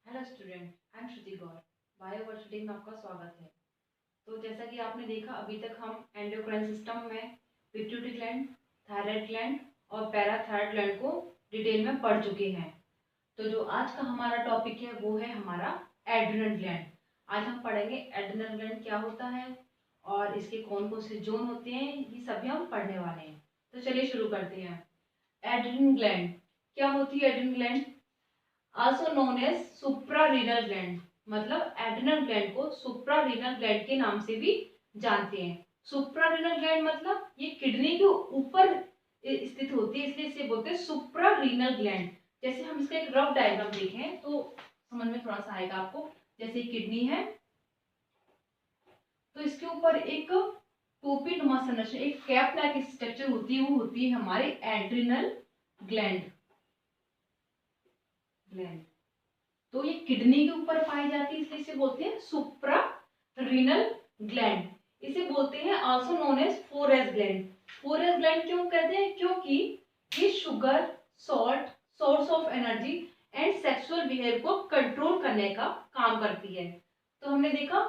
Hello student, I am Shruti Gaur. Bioversity में आपका स्वागत है। तो जैसा कि आपने देखा, अभी तक हम एंडोक्राइन सिस्टम में पिट्यूटरी ग्लैंड, थायराइड ग्लैंड और पैराथायराइड ग्लैंड को डिटेल में पढ़ चुके हैं। तो जो आज का हमारा टॉपिक है वो है हमारा एड्रिनल ग्लैंड। आज हम पढ़ेंगे एड्रिनल ग्लैंड क्या होता है और इसके कौन कौन से जोन होते हैं, ये सभी हम पढ़ने वाले हैं। तो चलिए शुरू करते हैं। एड्रिनल ग्लैंड क्या होती है? Adrenal gland also known as suprarenal gland, मतलब एड्रिनल ग्लैंड को सुप्रारीनल ग्लैंड के नाम से भी जानते हैं। सुप्रारीनल ग्लैंड मतलब ये किडनी के ऊपर स्थित होती है, इसलिए इसे बोलते हैं सुप्रारीनल ग्लैंड। जैसे हम इसका एक रफ डायग्राम देखें तो समझ में थोड़ा सा आएगा आपको। जैसे किडनी है तो इसके ऊपर एक टोपी नुमा संरचना, एक कैप लाइक स्ट्रक्चर होती है, वो होती है हमारी एड्रिनल ग्लैंड। तो ये किडनी के ऊपर पाई जाती है, इसलिए इसे बोलते हैं सुप्रा रीनल ग्लैंड। इसे बोलते हैं also known as 4S gland. 4S gland क्यों कहते हैं? क्योंकि ये sugar, salt, source of energy and sexual behaviour को कंट्रोल करने का काम करती है। तो हमने देखा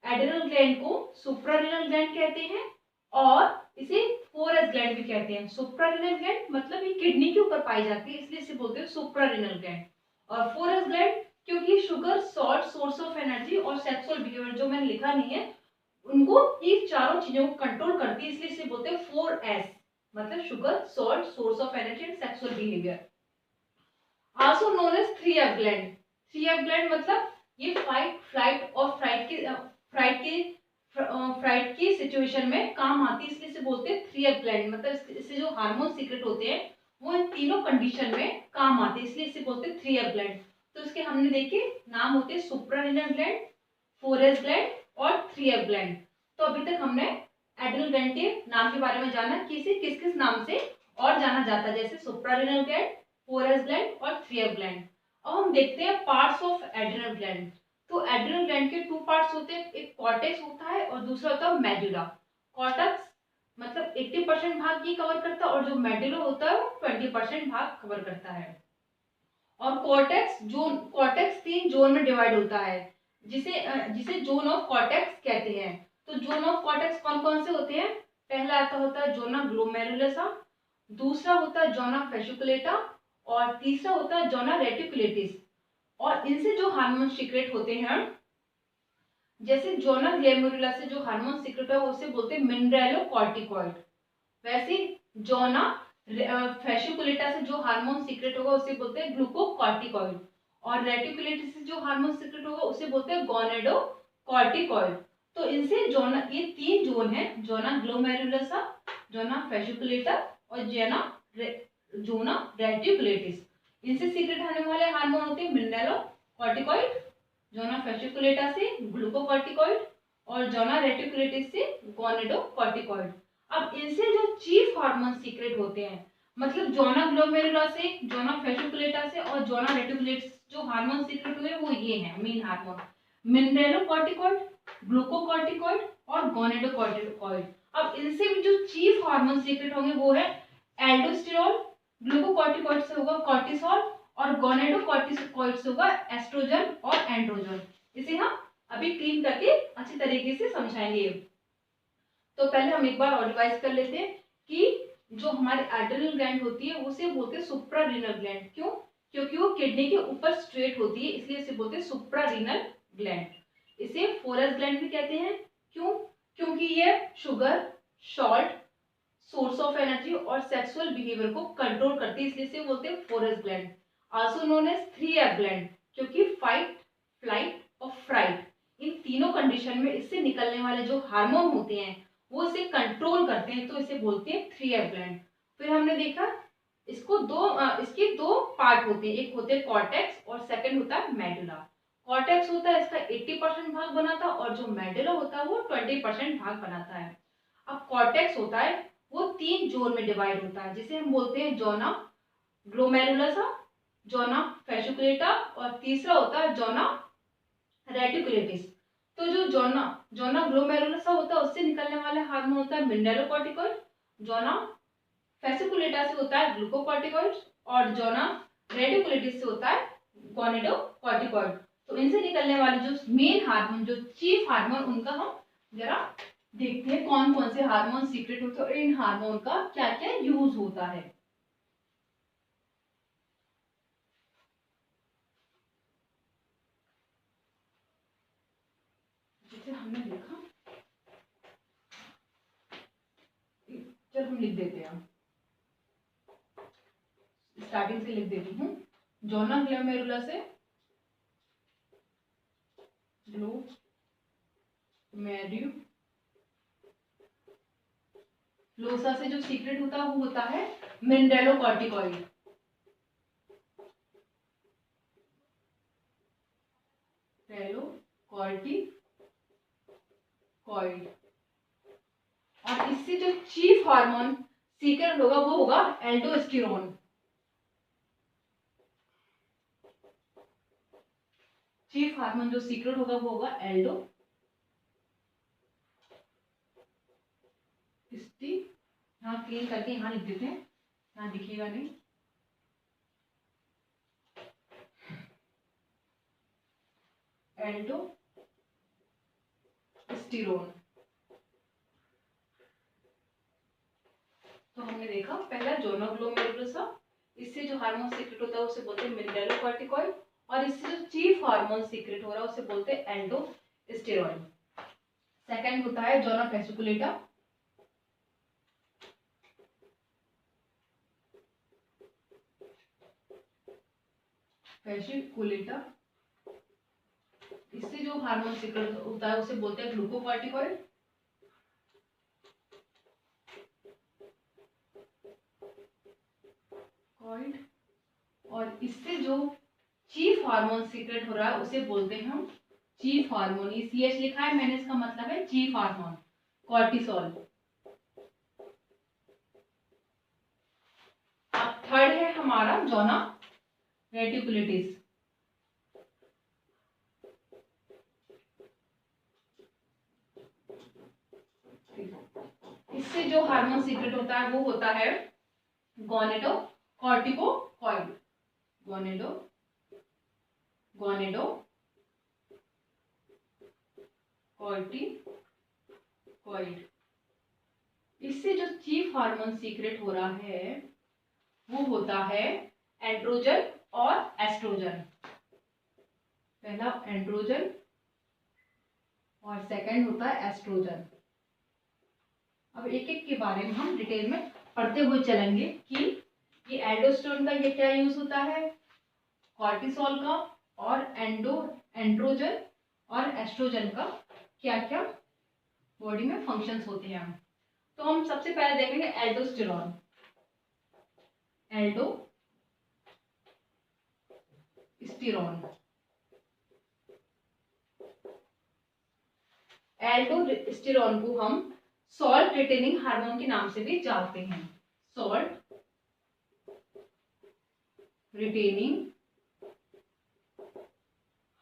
एड्रिनल ग्लैंड को सुप्रारीनल ग्लैंड कहते हैं और इसे 4S ग्लैंड भी कहते हैं। सुप्रारीनल ग्लैंड मतलब ये किडनी के ऊपर पाई जाती है, इसलिए इसे बोलते हैं सुप्रारीनल ग्लैंड। और 4S ग्लैंड क्योंकि sugar, salt, source of energy और सेक्सुअल बिहेवियर, जो मैंने लिखा नहीं है, उनको ये चारों चीजों को कंट्रोल करती है, इसलिए इसे बोलते हैं 4S, मतलब sugar, salt, source of energy and sexual behaviour. Also known as 3F gland. 3F gland मतलब ये फाइट, फ्लाइट और फ्राइट की सिचुएशन में काम आती है, इसलिए इसे बोलते हैं 3F ग्लैंड। मतलब इससे जो हार्मोन सीक्रेट होते हैं वो इन तीनों कंडीशन में काम आते हैं, इसलिए इसे बोलते हैं 3F ग्लैंड। तो इसके हमने देखे नाम होते हैं सुप्रारीनल ग्लैंड, 4S ग्लैंड और 3F ग्लैंड। तो अभी तक हमने एड्रिनल ग्लैंड के नाम के बारे में जाना कि इसे किस किस नाम से और जाना जाता है, जैसे सुप्रारीनल ग्लैंड, 4S ग्लैंड और 3F ग्लैंड। अब हम देखते हैं पार्ट्स ऑफ एड्रिनल ग्लैंड। तो एड्रिनल ग्लैंड के टू पार्ट्स होते हैं, एक कॉर्टेक्स होता है और दूसरा होता है मेडुला। कॉर्टेक्स मतलब 80% भाग ये कवर करता है और जो मेडुला होता है वो 20% भाग कवर करता है। और कॉर्टेक्स 3 जोन में डिवाइड होता है, जिसे जोन ऑफ कॉर्टेक्स कहते हैं। तो जोन ऑफ कॉर्टेक्स कौन कौन से होते हैं? पहला आता होता है जोना ग्लोमेरुलसा, दूसरा होता है जोना फेसिकुलेटा और तीसरा होता है जोना रेटिकुलेटिस। और इनसे जो हार्मोन सीक्रेट होते हैं, जैसे जोना ग्लोमेरुला से जो हार्मोन सीक्रेट है उसे बोलते हैं मिनरेलोकॉर्टिकॉइड। वैसे जोना फेसिकुलेटा से जो हार्मोन सीक्रेट होगा उसे बोलते हैं ग्लूकोकॉर्टिकॉइड और रेटिकुलेटिस से जो हार्मोन सीक्रेट होगा उसे बोलते हैं गोनेडोकॉर्टिकॉइड। तो इनसे जोना, ये 3 जोन है, जोना ग्लोमेरुलसा, जोना फेसिकुलेटा और जोना रेटिकुलेटिस। इनसे सीक्रेट होने वाले हार्मोन होते हैं मिनरेलोकॉर्टिकॉइड, जोना फेसिकुलेटा से ग्लूकोकॉर्टिकॉइड और जोना रेटिकुलेटिस से गोनेडोकॉर्टिकॉइड। अब इनसे जो चीफ हार्मोन सीक्रेट होते हैं, मतलब जोना ग्लोमेरुला से, जोना फेसिकुलेटा से और जोना रेटिकुलेटिस जो हार्मोन सीक्रेट हुए वो ये हैं मेन हार्मोन: मिनरेलोकॉर्टिकॉइड, ग्लूकोकॉर्टिकॉइड और गोनेडोकॉर्टिकॉइड। अब इनसे भी जो चीफ हार्मोन सीक्रेट होंगे वो है एल्डोस्टेरोल, ग्लूकोकॉर्टिकॉइड से होगा कॉर्टिसोल और गोनेडोकॉर्टिकॉइड से होगा एस्ट्रोजन और एंड्रोजन। इसे हम अभी क्लीन करके अच्छी तरीके से समझाएंगे। तो पहले हम एक बार और रिवाइज कर लेते हैं कि जो हमारे एड्रिनल ग्लैंड होती है उसे बोलते हैं सुप्रारीनल ग्लैंड। क्यों? क्योंकि वो किडनी के ऊपर स्ट्रेट होती है, इसलिए इसे बोलते हैं सुप्रारीनल ग्लैंड। इसे 4S ग्लैंड भी कहते हैं। क्यों? क्योंकि ये sugar, salt, source of energy और सेक्सुअल बिहेवियर को कंट्रोल करती है, इसलिए इसे बोलते हैं 4S gland. Also known as 3F gland, क्योंकि फाइट, फ्लाइट और फ्राइट इन तीनों कंडीशन में इससे निकलने वाले जो हार्मोन होते हैं वो इसे कंट्रोल करते हैं, तो इसे बोलते हैं 3F ग्लैंड। फिर हमने देखा इसके दो पार्ट होते हैं, एक होते हैं कॉर्टेक्स और सेकंड होता है मेडुला। कॉर्टेक्स होता है इसका 80% भाग बनाता है और जो मेडुला होता है वो 20% भाग बनाता है। अब कॉर्टेक्स होता है वो 3 जोन में डिवाइड होता है, जिसे हम बोलते हैं जोना ग्लोमेरुलसा, जोना फेसिकुलेटा और तीसरा होता है जोना रेटिकुलेटिस। तो जो जोना ग्लोमेरुलसा होता है उससे निकलने वाला हार्मोन होता है मिनरेलोकॉर्टिकॉइड, जोना फेसिकुलेटा से होता है ग्लूकोकॉर्टिकॉइड और जोना रेटिकुलेटिस से होता है गोनेडोकॉर्टिकॉइड। तो इनसे निकलने वाले जो मेन हार्मोन, जो चीफ हार्मोन, उनका हम जरा देखते हैं कौन कौन से हार्मोन सीक्रेट होते हैं और इन हार्मोन का क्या क्या यूज होता है। जैसे हमने देखा, चल हम लिख देते हैं, स्टार्टिंग से लिख देती हूँ। जोना ग्लोमेरुला से लोसा से जो सीक्रेट होता है वो होता है मिनरेलोकॉर्टिकॉइड। कॉर्टिकॉइड। और इससे जो चीफ हार्मोन सीक्रेट होगा वो होगा एल्डोस्टेरोन। चीफ हार्मोन जो सीक्रेट होगा वो होगा एल्डोस्टेरोन। यहाँ क्लीन करके यहाँ लिख देते हैं, यहाँ दिखेगा नहीं। एल्डोस्टेरोन। तो हमने देखा पहला जोनोग्लोमेरुलसा, इससे जो हार्मोन सीक्रेट होता है उसे बोलते हैं मिनरेलोकॉर्टिकॉइड, और इससे जो चीफ हार्मोन सीक्रेट हो रहा है उसे बोलते हैं एल्डोस्टेरोन। सेकंड होता है जोना फेसिकुलेटा। इससे जो हार्मोन सीक्रेट होता है उसे बोलते हैं ग्लूकोकॉर्टिकॉइड। और इससे जो चीफ हार्मोन सीक्रेट हो रहा है उसे बोलते हैं हम चीफ हार्मोन। ये CH लिखा है मैंने, इसका मतलब है चीफ हार्मोन, कॉर्टिसोल। अब थर्ड है हमारा जोना रेटिकुलेटिस। इससे जो हार्मोन सीक्रेट होता है वो होता है गोनेडोकॉर्टिकोइड। गोनेडोकॉर्टिकॉइड। इससे जो चीफ हार्मोन सीक्रेट हो रहा है वो होता है एंड्रोजन और एस्ट्रोजन। पहला एंड्रोजन और सेकंड होता है एस्ट्रोजन। अब एक एक के बारे में हम डिटेल में पढ़ते हुए चलेंगे कि ये एल्डोस्टेरोन का ये क्या यूज होता है, कॉर्टिसोल का, और एंड्रोजन और एस्ट्रोजन का क्या क्या बॉडी में फंक्शंस होते हैं। तो हम सबसे पहले देखेंगे एल्डोस्टेरोन। एल्डोस्टेरोन को हम सॉल्ट रिटेनिंग हार्मोन के नाम से भी जानते हैं। Salt retaining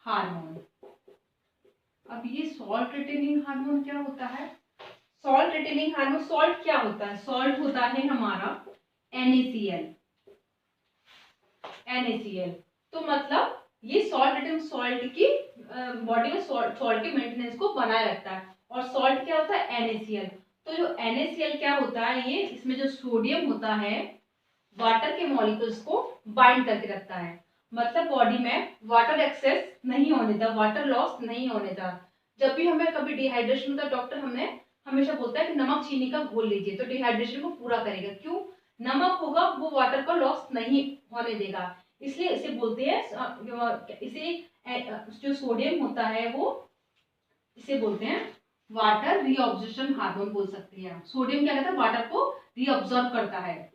hormone. अब ये सॉल्ट रिटेनिंग हार्मोन क्या होता है? सॉल्ट रिटेनिंग हार्मोन, सॉल्ट क्या होता है? सॉल्ट होता है हमारा NaCl। तो मतलब ये सॉल्ट रिटेनिंग, सॉल्ट की बॉडी में सॉल्ट के मेंटेनेंस को बनाए रखता है। और सॉल्ट क्या होता है? NaCl। तो जो NaCl क्या होता है, ये इसमें जो सोडियम होता है वाटर के मॉलिक्यूल्स को बाइंड करके रखता है। मतलब बॉडी में वाटर एक्सेस नहीं होने देता, वाटर लॉस नहीं होने देता। जब भी हमें कभी डिहाइड्रेशन होता है, डॉक्टर हमें हमेशा बोलता है कि नमक चीनी का घोल लीजिए, तो डिहाइड्रेशन को पूरा करेगा। क्यों? नमक होगा वो वाटर का लॉस नहीं होने देगा, इसलिए इसे बोलते हैं, इसे जो सोडियम होता है वो इसे बोलते हैं वाटर रीअब्जॉर्प्शन हार्मोन बोल सकते हैं। सोडियम क्या कहता है? वाटर को रीअब्जॉर्ब करता है,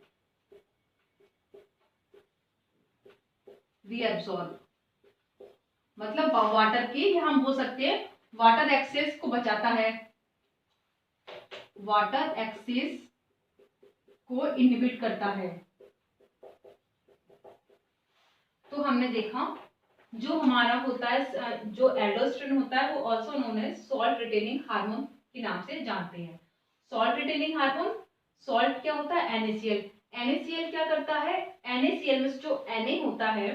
रीअब्सॉर्ब मतलब वाटर की, हम बोल सकते हैं वाटर एक्सेस को बचाता है, वाटर एक्सेस को इनहिबिट करता है। तो हमने देखा जो हमारा होता है, जो एल्डोस्टेरोन होता है वो also known as salt retaining hormone के नाम से जानते हैं। सॉल्ट रिटेनिंग हार्मोन, सॉल्ट क्या होता है? NaCl। NaCl क्या करता है? NaCl में जो Na होता है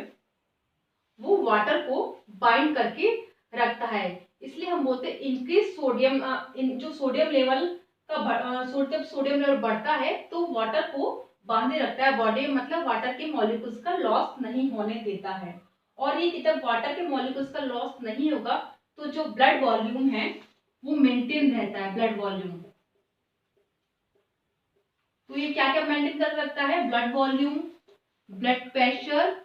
वो वाटर को बाइंड करके रखता है। इसलिए हम बोलते हैं इंक्रीज सोडियम, जो सोडियम लेवल का जब सोडियम लेवल बढ़ता है तो वाटर को बांधे रखता है बॉडी में, मतलब वाटर के मॉलिक्यूल्स का लॉस नहीं होने देता है। और ये जब वाटर के मॉलिक्यूल्स का लॉस नहीं होगा तो जो ब्लड वॉल्यूम है वो मेंटेन रहता है, ब्लड वॉल्यूम। तो ये क्या क्या मेंटेन कर रखता है? ब्लड वॉल्यूम, ब्लड प्रेशर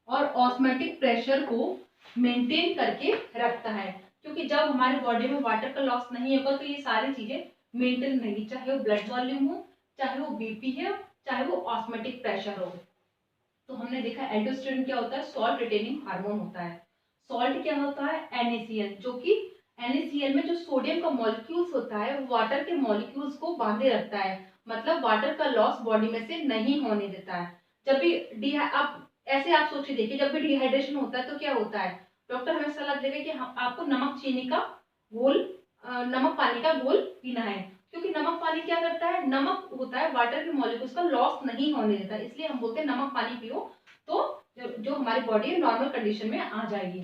और ऑस्मेटिक प्रेशर को मेंटेन करके रखता है। क्योंकि जब हमारे बॉडी में वाटर का लॉस नहीं होगा तो ये सारी चीजें मेंटेन रहेगी, चाहे वो ब्लड वॉल्यूम हो, चाहे वो बीपी है, चाहे वो ऑस्मेटिक प्रेशर हो। तो हमने देखा एल्डोस्टेरोन क्या होता है? सॉल्ट रिटेनिंग हार्मोन होता है। सॉल्ट क्या होता है? NaCl, जो कि NaCl में जो सोडियम का मॉलिक्यूल्स होता है वो वाटर के मॉलिक्यूल्स को बांधे रखता है, मतलब वाटर का लॉस बॉडी में से नहीं होने देता है। जब भी आप ऐसे आप सोचिए, देखिए जब भी डिहाइड्रेशन होता है तो क्या होता है? डॉक्टर हमें सलाह देगा कि आपको नमक चीनी का घोल, नमक पानी का घोल पीना है, क्योंकि नमक पानी क्या करता है? नमक होता है वाटर के मॉलिक्यूल्स का लॉस नहीं होने देता, इसलिए हम बोलते हैं नमक पानी पियो तो जो हमारी बॉडी है नॉर्मल कंडीशन में आ जाएगी।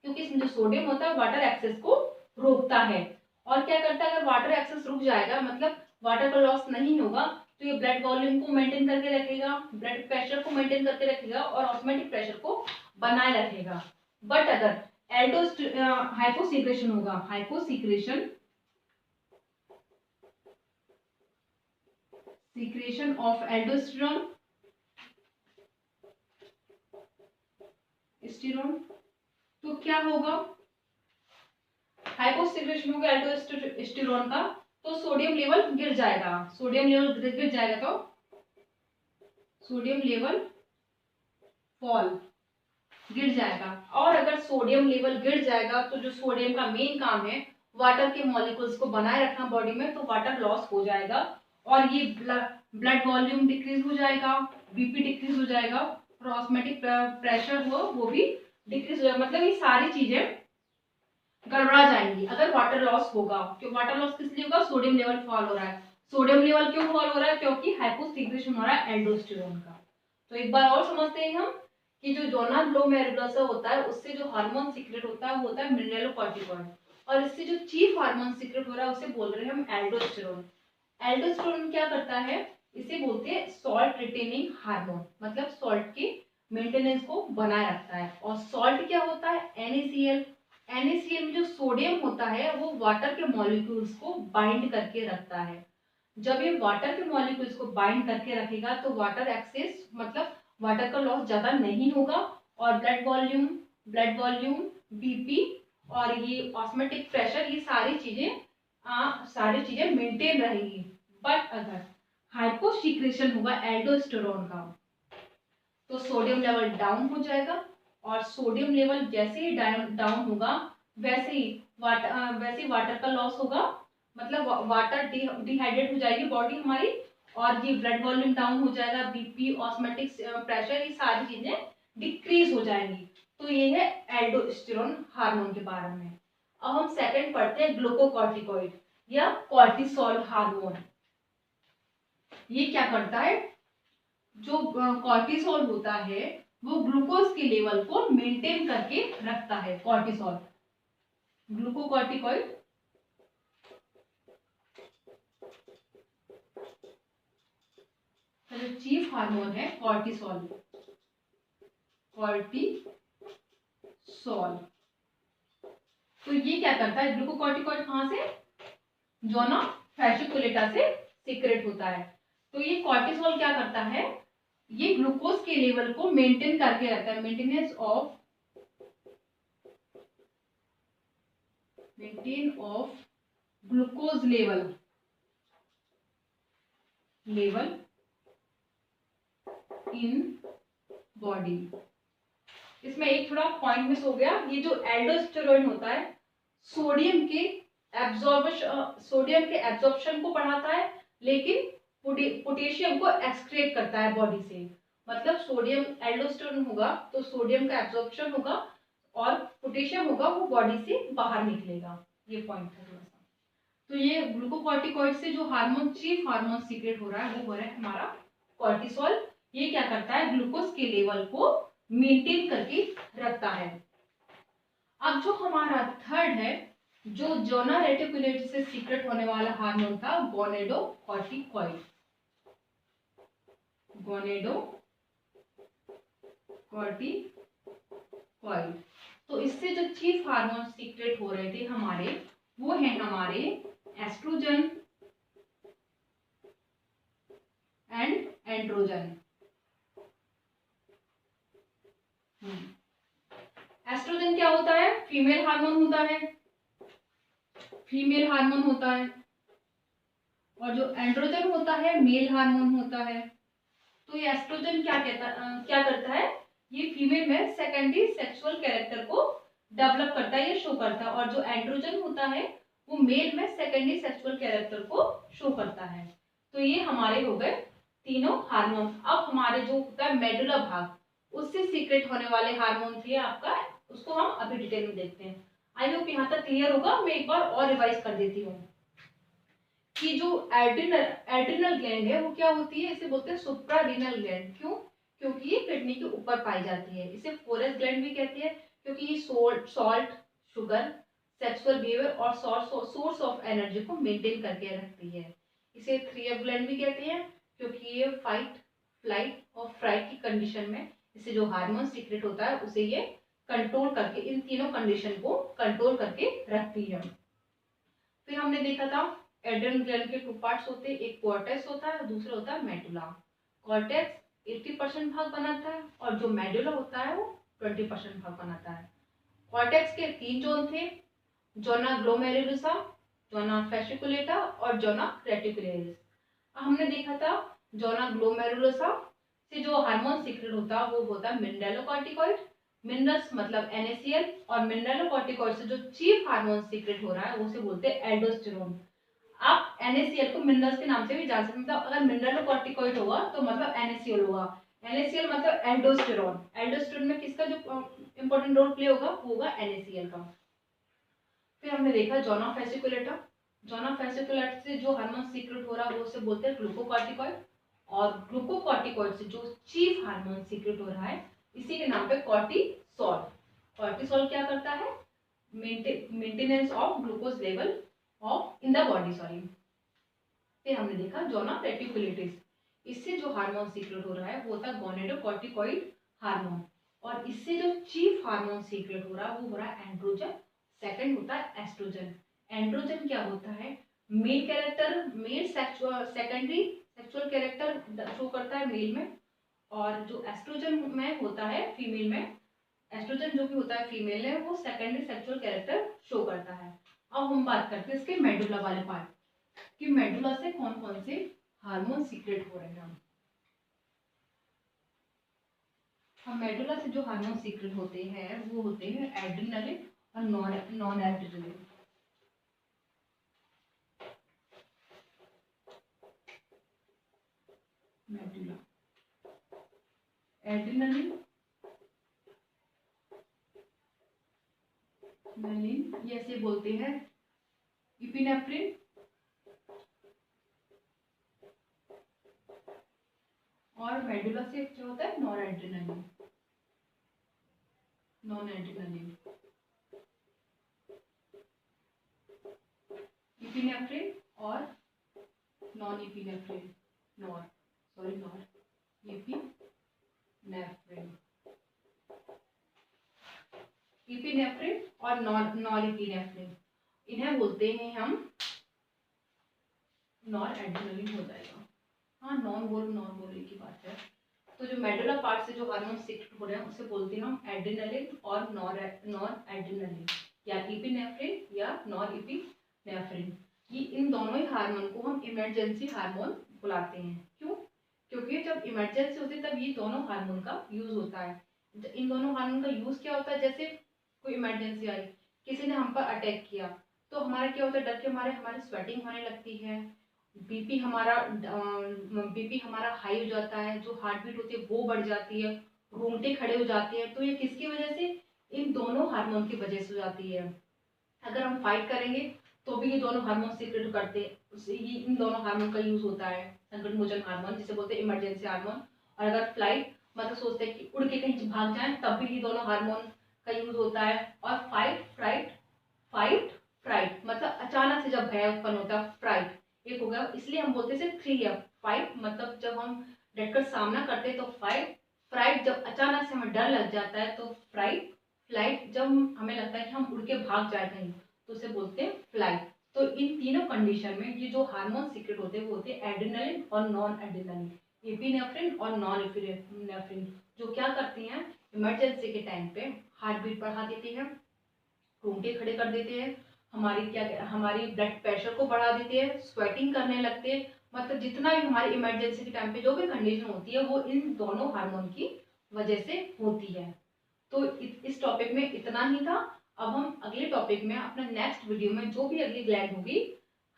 क्योंकि इसमें जो सोडियम होता है वाटर एक्सेस को रोकता है। और क्या करता है? अगर वाटर एक्सेस रुक जाएगा, मतलब वाटर का लॉस नहीं होगा, तो ये ब्लड वॉल्यूम को मेंटेन करके रखेगा, ब्लड प्रेशर को मेंटेन करके रखेगा और ऑस्मेटिक प्रेशर को बनाए रखेगा। बट अगर हाइपोसीक्रेशन होगा, सीक्रेशन ऑफ एल्डोस्टेरोन, तो क्या होगा? हाइपोसीक्रेशन होगा एल्डोस्टेरोन का, तो सोडियम लेवल गिर जाएगा। सोडियम लेवल गिर जाएगा तो सोडियम लेवल फॉल, गिर जाएगा। और अगर सोडियम लेवल गिर जाएगा तो जो सोडियम का मेन काम है वाटर के मॉलिक्यूल्स को बनाए रखना बॉडी में, तो वाटर लॉस हो जाएगा और ये ब्लड वॉल्यूम डिक्रीज हो जाएगा, बीपी डिक्रीज हो जाएगा और ऑस्मेटिक प्रेशर हो वो भी डिक्रीज हो जाएगा। मतलब ये सारी चीजें गड़बड़ा जाएंगी अगर वाटर लॉस होगा। क्यों वाटर लॉस किस लिए होगा? सोडियम लेवल फॉल हो रहा है। सोडियम लेवल क्यों फॉल हो रहा है? क्योंकि हाइपोसीक्रेशन हो रहा है एल्डोस्टेरोन का। तो एक बार और समझते हैं हम कि जो जोना ग्लोमेरुलोसा होता है उससे जो हार्मोन सीक्रेट होता है वो होता है मिनरलोकॉर्टिकॉइड, और इससे जो चीफ हार्मोन सीक्रेट हो रहा है उसे बोल रहे हैं हम एल्डोस्टेरोन। एल्डोस्टेरोन क्या करता है? इसे बोलते हैं सॉल्ट रिटेनिंग हार्मोन, मतलब सॉल्ट के मेंटेनेंस को बनाए रखता है। और सॉल्ट क्या होता है? NaCl। NaCl में जो सोडियम होता है वो वाटर के मॉलिक्यूल्स को बाइंड करके रखता है। जब ये वाटर के मॉलिक्यूल्स को बाइंड करके रखेगा तो वाटर एक्सेस, मतलब वाटर का लॉस ज्यादा नहीं होगा और ब्लड वॉल्यूम, बीपी और ये ऑस्मेटिक प्रेशर, ये सारी चीजें मेंटेन रहेंगी। बट अगर हाइपोसीक्रेशन होगा एल्डोस्टेरोन का तो सोडियम लेवल डाउन हो जाएगा, और सोडियम लेवल जैसे ही डाउन होगा वैसे ही वाटर का लॉस होगा, मतलब वाटर डिहाइड्रेट हो जाएगी बॉडी हमारी, और ये ब्लड वॉल्यूम डाउन हो जाएगा, बीपी, ऑस्मेटिक प्रेशर, ये सारी चीजें डिक्रीज हो जाएंगी। तो ये है एल्डोस्टेरोन हार्मोन के बारे में। अब हम सेकंड पढ़ते हैं ग्लूकोकॉर्टिकॉइड या कॉर्टिसोल हार्मोन। ये क्या करता है? जो कॉर्टिसोल होता है वो ग्लूकोज के लेवल को मेंटेन करके रखता है। कॉर्टिसोल, ग्लूकोकॉर्टिकॉइड जो चीफ हार्मोन है कॉर्टिसोल, तो ये क्या करता है? ग्लूकोकॉर्टिकॉइड कहां से? जोना फैसिकुलेटा से सीक्रेट होता है। तो ये कॉर्टिसोल क्या करता है? ये ग्लूकोज के लेवल को मेंटेन करके रखता है, maintain of glucose level in body. इसमें एक थोड़ा पॉइंट मिस हो गया, ये जो एल्डोस्टेरोन होता है सोडियम के एब्जॉर्प्शन को बढ़ाता है, लेकिन पोटेशियम को एक्सक्रेट करता है बॉडी से। मतलब सोडियम, एल्डोस्टेरोन होगा तो सोडियम का एब्जॉर्प्शन होगा और पोटेशियम होगा वो बॉडी से बाहर निकलेगा। ये पॉइंट है थोड़ा सा। तो ये ग्लूकोकॉर्टिकॉइड से जो हार्मोन, चीफ हार्मोन सीक्रेट हो रहा है वो हो रहा है हमारा कॉर्टिसोल। ये क्या करता है? ग्लूकोज के लेवल को मेंटेन करके रखता है। अब जो हमारा थर्ड है, जो जोना रेटिकुलेट से सीक्रेट होने वाला हार्मोन था, गोनेडोकॉर्टिकॉइड। गोनेडोकॉर्टिकॉइड। तो इससे जो चीफ हार्मोन सीक्रेट हो रहे थे हमारे, वो है हमारे एस्ट्रोजन एंड एंड्रोजन। एस्ट्रोजन क्या होता है? फीमेल हार्मोन होता है, फीमेल हार्मोन होता है। और जो एंड्रोजन होता है मेल हार्मोन होता है। तो ये एस्ट्रोजन क्या करता है? ये फीमेल में सेकेंडरी सेक्सुअल कैरेक्टर को डेवलप करता है, ये शो करता है। और जो एंड्रोजन होता है वो मेल में सेकेंडरी सेक्सुअल कैरेक्टर को शो करता है। तो ये हमारे हो गए तीनों हार्मोन। अब हमारे जो होता है मेडुला भाग, उससे सीक्रेट होने वाले हार्मोन थे आपका, उसको हम अभी डिटेल में देखते हैं। आई होप यहाँ तक क्लियर होगा। मैं एक बार और रिवाइज कर देती हूँ कि जो एड्रिनल ग्लैंड है वो क्या होती है? इसे बोलते हैं सुप्रारीनल ग्लैंड। क्यों? क्योंकि ये किडनी के ऊपर पाई जाती है। इसे फोरेस ग्लैंड भी कहते हैं क्योंकि ये सॉल्ट, शुगर, सेक्सुअल बिहेवियर और सोर्स ऑफ एनर्जी को मेंटेन करके रखती है। इसे थ्रीएफ ग्लैंड भी कहते हैं क्योंकि ये फाइट, फ्लाइट और फ्राइट की कंडीशन में इसे जो हार्मोन सीक्रेट होता है उसे ये कंट्रोल करके, इन तीनों कंडीशन को कंट्रोल करके रखती है। फिर हमने देखा था एड्रिनल ग्लैंड के टू पार्ट्स होते हैं, एक कॉर्टेक्स होता है और दूसरा होता है मेडुला। कॉर्टेक्स 80% भाग बनाता है और जो मेडुला होता है वो 20% भाग बनाता है। कॉर्टेक्स के 3 जोन थे, जोना ग्लोमेरुलोसा, जोना फैसिकुलेटा और जोना रेटिकुलेरिस। हमने देखा था जोना ग्लोमेरुलोसा से जो हार्मोन सीक्रेट होता है वो होता है मिनरलोकॉर्टिकॉइड। मिनरल्स मतलब NaCl। और मिनरलोकॉर्टिकॉइड से जो चीफ हार्मोन सीक्रेट हो रहा है उसे बोलते हैं एल्डोस्टेरोन। आप NaCl को मिनरल्स के नाम से भी जान सकते हैं। मतलब अगर मिनरलोकॉर्टिकॉइड होगा तो मतलब NaCl होगा। NaCl मतलब एल्डोस्टेरोन। एल्डोस्टेरोन में किसका जो इंपॉर्टेंट रोल प्ले होगा वो होगा NaCl का। फिर हमने देखा जोना फैसिकुलेटा। जोना फैसिकुलेटा से जो हार्मोन सीक्रेट हो रहा है वो उसे बोलते हैं ग्लूकोकॉर्टिकॉइड। और ग्लूकोकॉर्टिकॉइड से जो चीफ हार्मोन सीक्रेट हो रहा है इसी के नाम पे कॉर्टिसोल। कॉर्टिसोल क्या करता है? Maintenance of glucose level of in the body, sorry. फिर हमने देखा जोना रेटिकुलेटिस। इससे जो हार्मोन सीक्रेट हो रहा है वो होता है गोनेडोकॉर्टिकॉइड हार्मोन। और इससे जो चीफ हार्मोन सीक्रेट हो रहा है वो हो रहा है एंड्रोजन। सेकंड होता है एस्ट्रोजन। एंड्रोजन क्या होता है? Male character, male secondary sexual character show करता है मेल में। और जो एस्ट्रोजन में होता है फीमेल में, एस्ट्रोजन जो भी होता है फीमेल है वो सेकेंडरी सेक्सुअल कैरेक्टर शो करता है। अब हम बात करते हैं इसके मेडुला वाले पार्ट कि मेडुला से कौन कौन से हार्मोन सीक्रेट हो रहे हैं। हम मेडुला से जो हार्मोन सीक्रेट होते हैं वो होते हैं एड्रिनलिन और नॉन एड्रिनलिन। मेडुला एड्रिनलिन ये ऐसे बोलते हैं इपिनेफ्रिन और मेडुला से क्या होता है नॉन एड्रिनलिन। इपिनेफ्रिन और नॉन इपिनेफ्रिन, इपिनेफ्रिन और नॉन इपिनेफ्रिन, इन्हें बोलते हैं हम नॉन एड्रिनलिन हो जाएगा। हाँ, नॉन बोल की बात है। तो जो मेडुला पार्ट से जो हार्मोन सीक्रेट हो रहे हैं उसे बोलते हैं हम एड्रिनलिन और नॉन एड्रिनलिन, या इपिनेफ्रिन या नॉन इपिनेफ्रिन। ये इन दोनों ही हार्मोन को हम इमरजेंसी हार्मोन बुलाते हैं। क्यों? क्योंकि जब इमरजेंसी होती है तब ये दोनों हार्मोन का यूज होता है। इन दोनों हार्मोन का यूज क्या होता है? जैसे कोई इमरजेंसी आई, किसी ने हम पर अटैक किया, तो हमारा क्या होता है? डर के मारे हमारी स्वेटिंग होने लगती है, बीपी हमारा हाई हो जाता है, जो हार्ट बीट होती है वो बढ़ जाती है, रोंगटे खड़े हो जाते हैं। तो ये किसकी वजह से? इन दोनों हार्मोन की वजह से हो जाती है। अगर हम फाइट करेंगे तो भी ये दोनों हार्मोन सीक्रेट करते हैं, उससे ये इन दोनों हार्मोन का यूज होता है। संकटमोचन हार्मोन जिसे बोलते हैं इमरजेंसी हार्मोन। और अगर फ्लाइट मतलब सोचते हैं कि उड़ के कहीं भाग जाएं तब भी ये दोनों हार्मोन का यूज होता है। और फाइट फ्राइट मतलब अचानक से जब भय उत्पन्न होता है, फ्राइट एक हो गया, इसलिए हम बोलते हैं 3F। फाइट मतलब जब हम डटकर सामना करते हैं तो फाइट, फ्राइट जब अचानक से हमें डर लग जाता है तो फ्राइट, फ्लाइट जब हमें लगता है कि हम उड़ के भाग जाए कहीं तो उसे बोलते हैं फ्लाइट। तो इन तीनों कंडीशन में ये जो हार्मोन सीक्रेट होते हैं वो होते हैं एड्रेनलिन और नॉन एड्रेनलिन, एपिनेफ्रिन और नॉन एपिनेफ्रिन, जो क्या करती हैं इमरजेंसी के टाइम पे हार्ट बीट बढ़ा देती हैं, रोंगटे खड़े कर देते हैं, हमारी ब्लड प्रेशर को बढ़ा देते हैं, स्वेटिंग करने लगते हैं, मतलब जितना भी हमारी इमरजेंसी के टाइम पे जो भी कंडीशन होती है वो इन दोनों हार्मोन की वजह से होती है। तो इस टॉपिक में इतना ही था। अब हम अगले टॉपिक में अपना नेक्स्ट वीडियो में जो भी अगली ग्लैंड होगी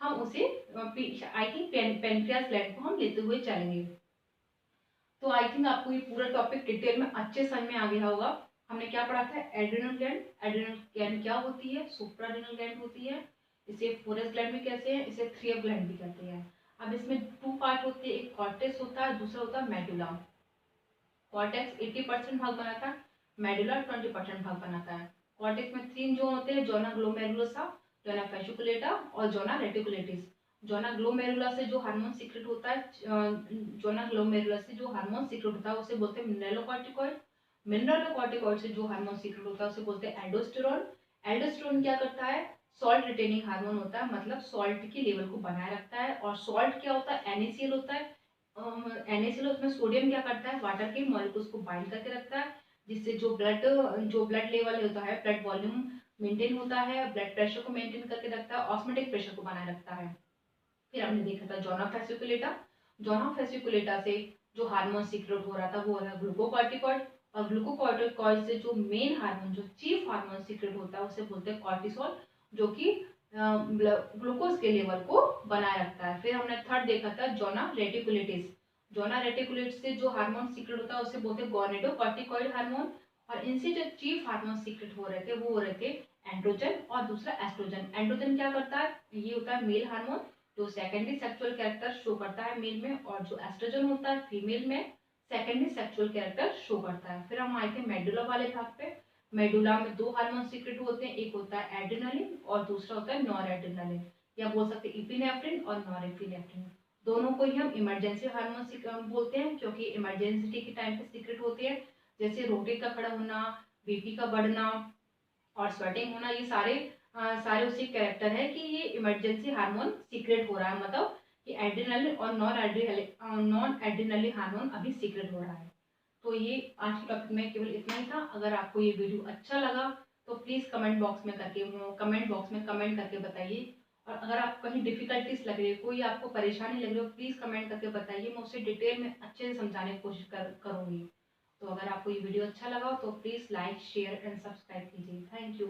हम उसे आई थिंक पेनक्रियास ग्लैंड को हम लेते हुए चलेंगे। तो आई थिंक आपको ये पूरा टॉपिक डिटेल में अच्छे समझ में आ गया होगा। हमने क्या पढ़ा था, एड्रिनल ग्लैंड, एड्रिनल ग्लैंड क्या होती है, सुप्राएड्रिनल ग्लैंड होती है, इसे फोरस ग्लैंड भी कहते हैं, इसे 3F ग्लैंड भी कहते हैं। अब इसमें 2 पार्ट होते हैं, एक कॉर्टेक्स होता है, दूसरा होता है मेडुला। कॉर्टेक्स 80% भाग बनाता है, मेडुला 20% भाग बनाता है। कॉर्टेक्स में 3 जोन होते हैं, जोना ग्लोमेरुलोसा, जोना फैसिकुलेटा और जोना रेटिकुलेटिस। जोना ग्लोमेरुला से जो हार्मोन सीक्रेट होता है, जोना ग्लोमेरुला से जो हार्मोन सीक्रेट होता है उसे बोलते हैं मिनरलोकॉर्टिकॉइड। मिनरलोकॉर्टिकॉइड से जो हार्मोन सीक्रेट होता है उसे बोलते हैं एल्डोस्टेरोन। एल्डोस्टेरोन क्या करता है, सॉल्ट रिटेनिंग हार्मोन होता है, मतलब सॉल्ट की लेवल को बनाए रखता है। और सॉल्ट क्या होता है, NaCl होता है। NaCl उसमें सोडियम क्या करता है, वाटर के मॉलिक्यूल्स को बाइंड करके रखता है, जिससे जो ब्लड लेवल होता है, ब्लड वॉल्यूम मेंटेन होता है, ब्लड प्रेशर को मेंटेन करके रखता है, ऑस्मोटिक प्रेशर को बनाए रखता है। फिर हमने देखा था जोना फेसिकुलेटा। जोना फेसिकुलेटा से जो हार्मोन सीक्रेट हो रहा था वो है ग्लूकोकॉर्टिकॉइड। और ग्लूकोकॉर्टिकॉइड से जो मेन हार्मोन, जो चीफ हार्मोन सीक्रेट होता है उसे बोलते हैं कॉर्टिसोल, जो कि ग्लूकोज के लेवल को बनाए रखता है। फिर हमने थर्ड देखा था जोना रेटिकुलेटिस। जोना रेटिकुलेटिस से जो हार्मोन सीक्रेट होता है उसे बोलते हैं गोनेडोकॉर्टिकॉइड हार्मोन। और इनसे जो चीफ हार्मोन सीक्रेट हो रहे थे वो हो रहे थे एंड्रोजन और दूसरा एस्ट्रोजन। एंड्रोजन क्या करता है, ये होता है मेल हार्मोन जो सेकेंडरी सेक्सुअल कैरेक्टर शो करता है मेल में, और जो एस्ट्रोजन होता है फीमेल में सेकेंडरी सेक्सुअल कैरेक्टर शो करता है। फिर हम आए थे मेडुला वाले भाग पे। मेडुला में 2 हार्मोन सीक्रेट होते हैं, एक होता है एड्रेनलिन और दूसरा होता है नॉर एड्रेनलिन, या बोल सकते हैं इपिनेफ्रिन और नॉरएपिनेफ्रिन। दोनों को ही हम इमरजेंसी हार्मोन बोलते हैं क्योंकि इमरजेंसी के टाइम पे सीक्रेट होते हैं, जैसे रोटे का खड़ा होना, बीपी का बढ़ना और स्वेटिंग होना, ये सारे उसी कैरेक्टर है कि ये इमरजेंसी हार्मोन सीक्रेट हो रहा है, मतलब कि एड्रेनलिन और नॉन एड्रेनलिन हार्मोन अभी सीक्रेट हो रहा है। तो ये आज के टॉपिक में केवल इतना ही था। अगर आपको ये वीडियो अच्छा लगा तो प्लीज़ कमेंट बॉक्स में कमेंट करके बताइए। और अगर आपको कहीं डिफिकल्टीज लग रही है, कोई आपको परेशानी लग रही हो, प्लीज़ कमेंट करके बताइए, मैं उसे डिटेल में अच्छे से समझाने की कोशिश करूँगी। तो अगर आपको ये वीडियो अच्छा लगा तो please like share and subscribe कीजिए। Thank you.